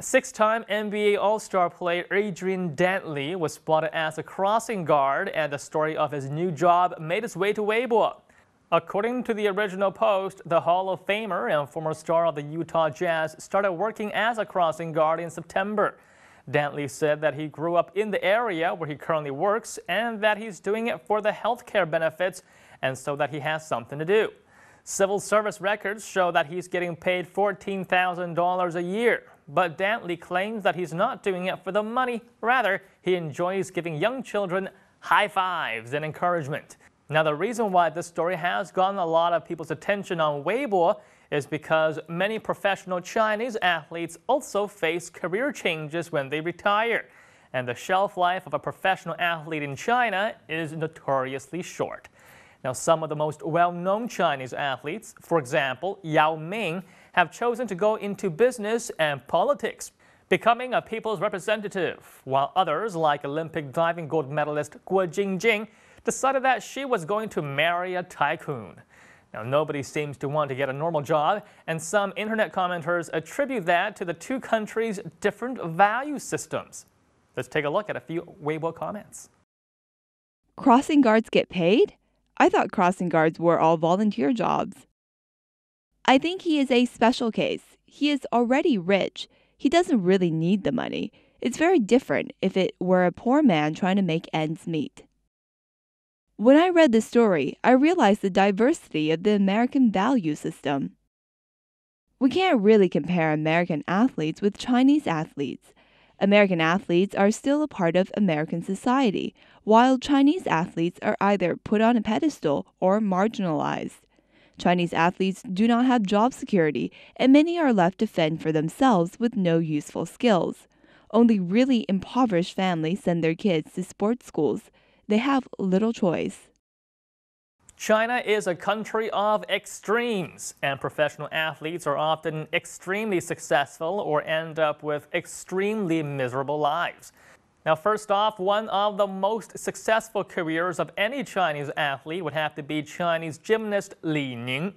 Six-time NBA All-Star player Adrian Dantley was spotted as a crossing guard, and the story of his new job made its way to Weibo. According to the original post, the Hall of Famer and former star of the Utah Jazz started working as a crossing guard in September. Dantley said that he grew up in the area where he currently works and that he's doing it for the healthcare benefits and so that he has something to do. Civil service records show that he's getting paid $14,000 a year. But Dantley claims that he's not doing it for the money. Rather, he enjoys giving young children high fives and encouragement. Now, the reason why this story has gotten a lot of people's attention on Weibo is because many professional Chinese athletes also face career changes when they retire. And the shelf life of a professional athlete in China is notoriously short. Now, some of the most well-known Chinese athletes, for example, Yao Ming, have chosen to go into business and politics, becoming a people's representative, while others, like Olympic diving gold medalist Guo Jingjing, decided that she was going to marry a tycoon. Now, nobody seems to want to get a normal job, and some internet commenters attribute that to the two countries' different value systems. Let's take a look at a few Weibo comments. Crossing guards get paid? I thought crossing guards were all volunteer jobs. I think he is a special case. He is already rich. He doesn't really need the money. It's very different if it were a poor man trying to make ends meet. When I read the story, I realized the diversity of the American value system. We can't really compare American athletes with Chinese athletes. American athletes are still a part of American society, while Chinese athletes are either put on a pedestal or marginalized. Chinese athletes do not have job security, and many are left to fend for themselves with no useful skills. Only really impoverished families send their kids to sports schools. They have little choice. China is a country of extremes, and professional athletes are often extremely successful or end up with extremely miserable lives. Now, first off, one of the most successful careers of any Chinese athlete would have to be Chinese gymnast Li Ning.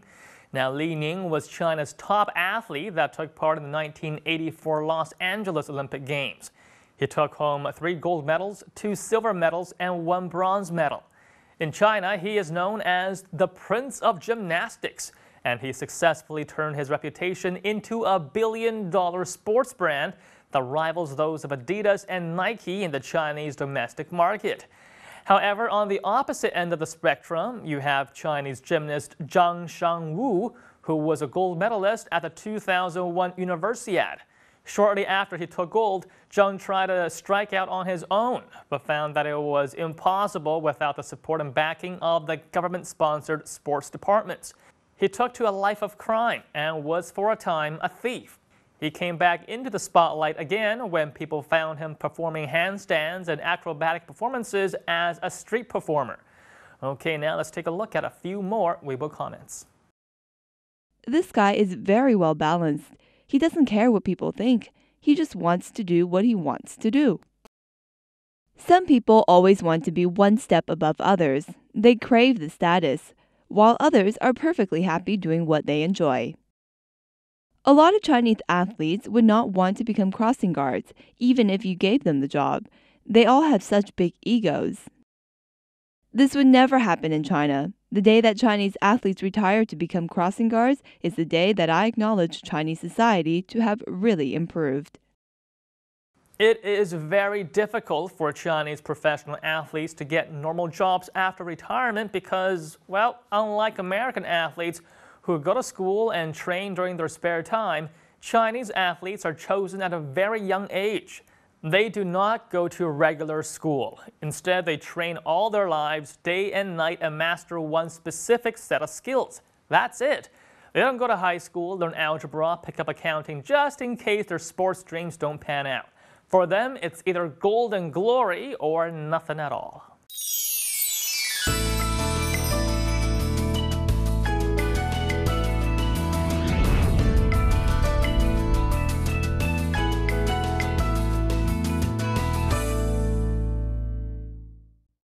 Now, Li Ning was China's top athlete that took part in the 1984 Los Angeles Olympic Games. He took home 3 gold medals, 2 silver medals, and 1 bronze medal. In China, he is known as the Prince of Gymnastics, and he successfully turned his reputation into a billion-dollar sports brand that rivals those of Adidas and Nike in the Chinese domestic market. However, on the opposite end of the spectrum, you have Chinese gymnast Zhang Shangwu, who was a gold medalist at the 2001 Universiade. Shortly after he took gold, Zhang tried to strike out on his own, but found that it was impossible without the support and backing of the government-sponsored sports departments. He took to a life of crime and was for a time a thief. He came back into the spotlight again when people found him performing handstands and acrobatic performances as a street performer. Okay, now let's take a look at a few more Weibo comments. This guy is very well balanced. He doesn't care what people think. He just wants to do what he wants to do. Some people always want to be one step above others. They crave the status, while others are perfectly happy doing what they enjoy. A lot of Chinese athletes would not want to become crossing guards, even if you gave them the job. They all have such big egos. This would never happen in China. The day that Chinese athletes retire to become crossing guards is the day that I acknowledge Chinese society to have really improved. It is very difficult for Chinese professional athletes to get normal jobs after retirement because, well, unlike American athletes who go to school and train during their spare time, Chinese athletes are chosen at a very young age. They do not go to regular school. Instead, they train all their lives, day and night, and master one specific set of skills. That's it. They don't go to high school, learn algebra, pick up accounting, just in case their sports dreams don't pan out. For them, it's either golden glory or nothing at all.